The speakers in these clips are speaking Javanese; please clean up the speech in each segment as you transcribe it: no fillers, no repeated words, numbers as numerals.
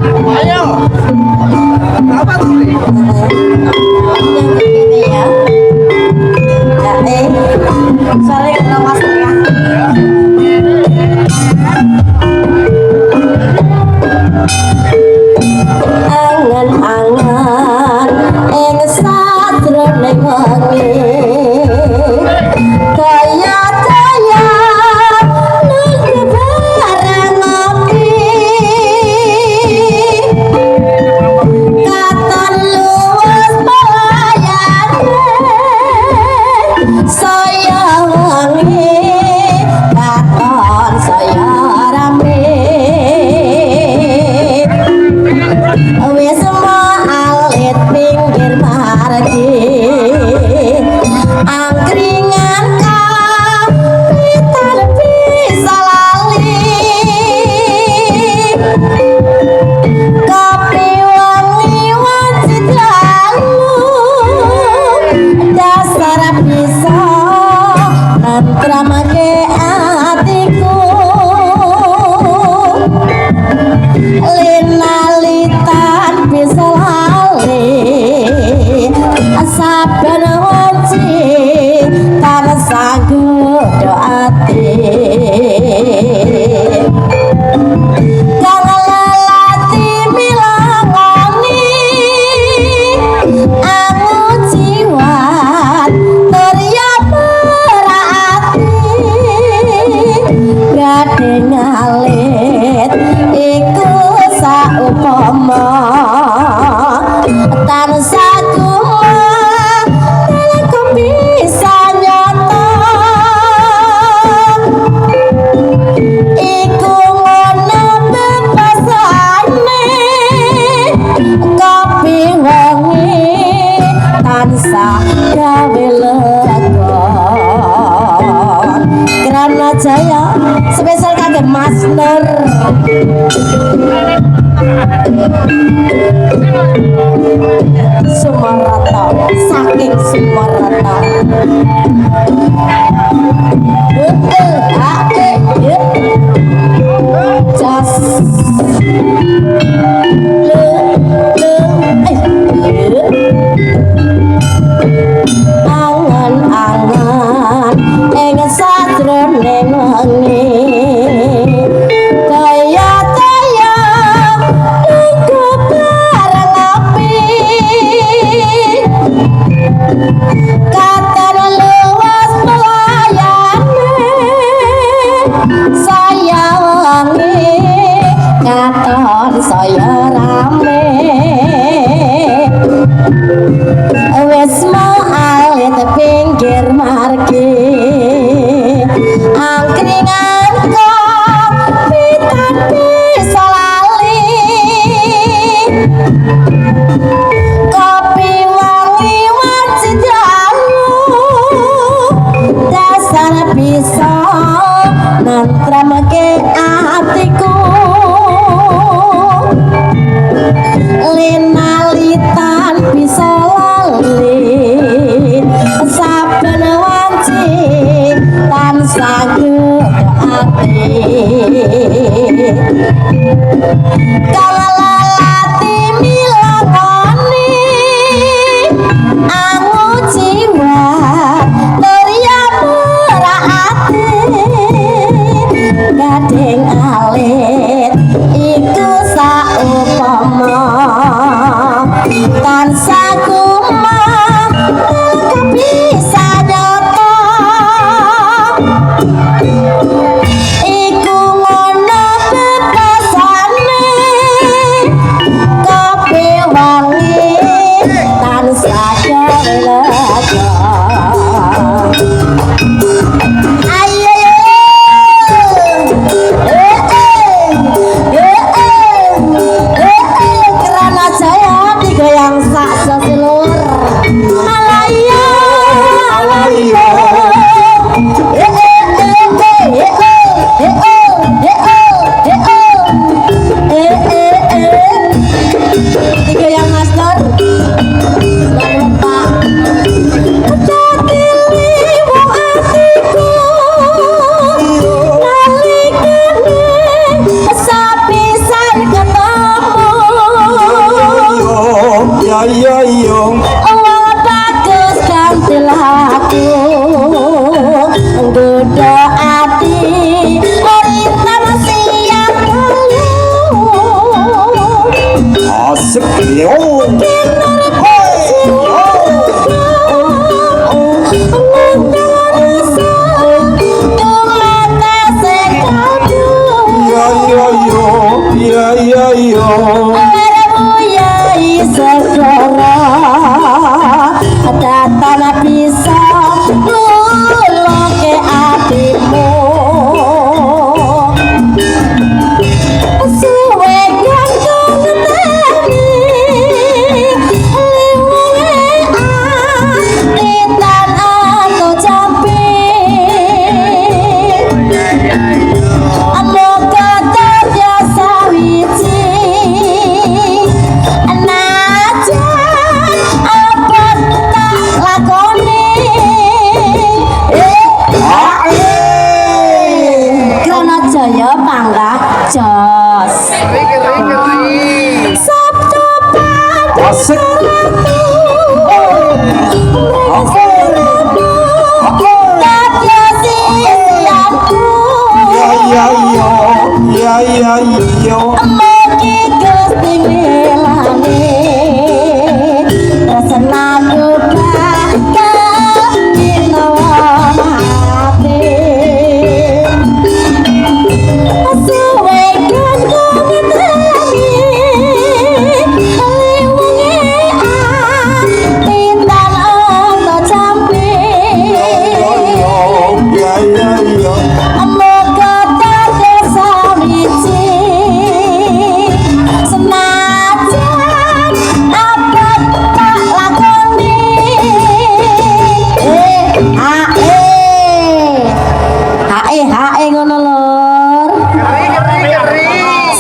Ayo. Apa tuh? Yang begini ya. Soalnya nawas ya. Angan-angan ing sadroning wengi kaya-kaya nunggu barang ngopi katon luwes pelayane saya wangi katon saya rame wis alit pinggir margi angkringan kapitan bisa lali kopi wangi wajib lalu dasar bisa nentramake atiku linalitan bisa lali saben wanci tansah godho ati kang lelati milangoni aku jiwat terya perati gading alit iku saupama tansah kumah aku bisa nyata iku ngono bebasane kopi wangi tansah gawe lega Krana Jaya spesial kangge Mas Nur Sumarata saking Sumarata jas angan-angan ing sadroning wengi kaya-kaya nunggu barang ngopi katon luwes pelayane saya wangi katon saya rame wis alit pinggir margi angkringan kapitan bisa lali kopi wangi wajib jalu dasar bisa nentramake atiku linalitan bisa lali saben wanci tansah godho ati kang lelati milangoni aku jiwat terya perati gading alit iku saupama tansah kumah aku bisa nyata iku ngono bebasane kopi wangi tansah lega ayo Krana Jaya digoyang sak sesilur alaya alaya digoyang Mas Nur Pak sapisan ketemu asik yo hei yo ya ya yo tanah bisa nulung ke hatimu suwe kan kangenani liwunge intan aku camping moga karya sawiji najan apa tak lakoni Krono Jaya panggah jos Sabtu asik ya yo ya ya yo Mugi Gusti milani tresnaku bakal ginawan ati suwe kan kangenani liwunge intan ana camping ya ya yo moga karya sawiji senajan apa tak lakoni hae ngono lur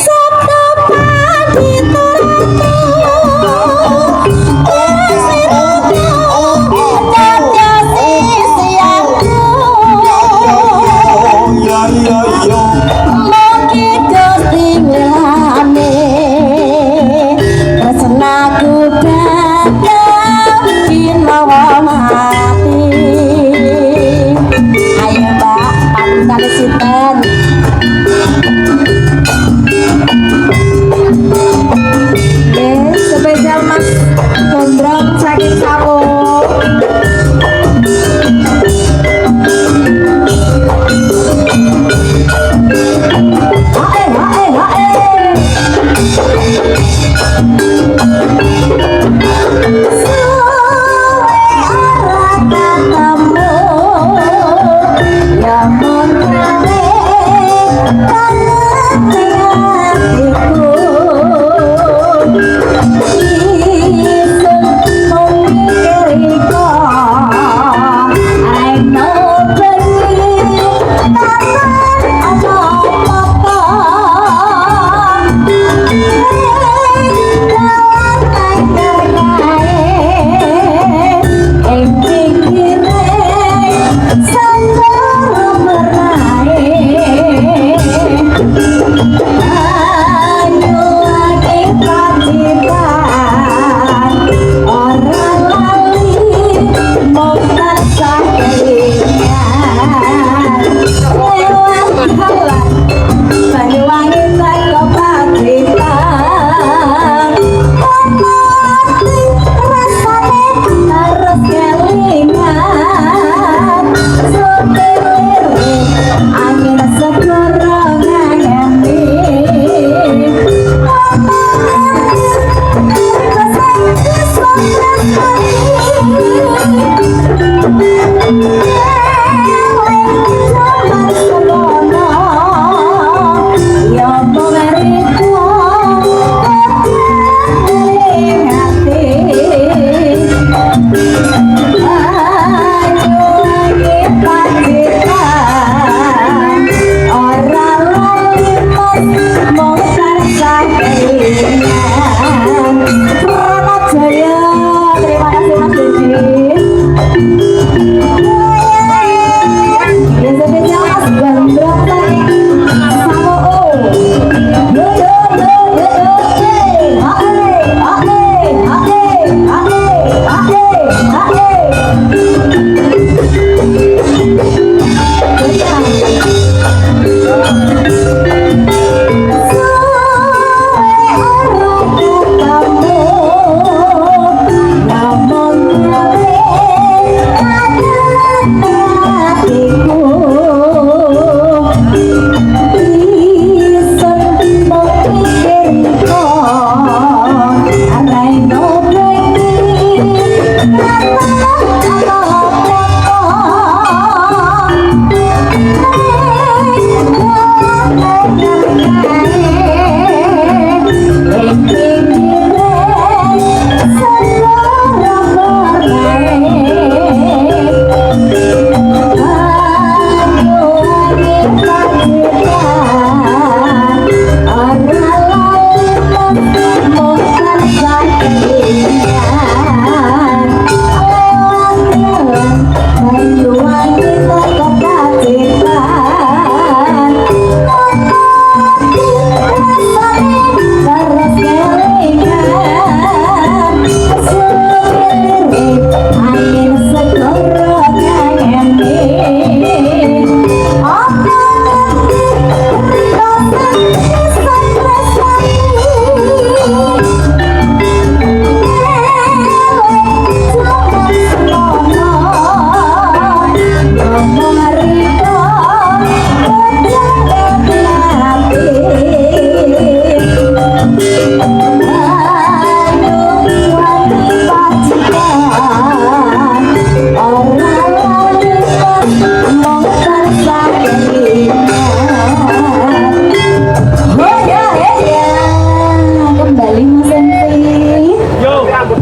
sabda padi turunku karya sisianku ya ya yo Mugi Gusti milani tresnaku bakal ginawan ati ayo mbak pantane sinten spesial Mas Gondrong saking Sawo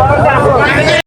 Borodah.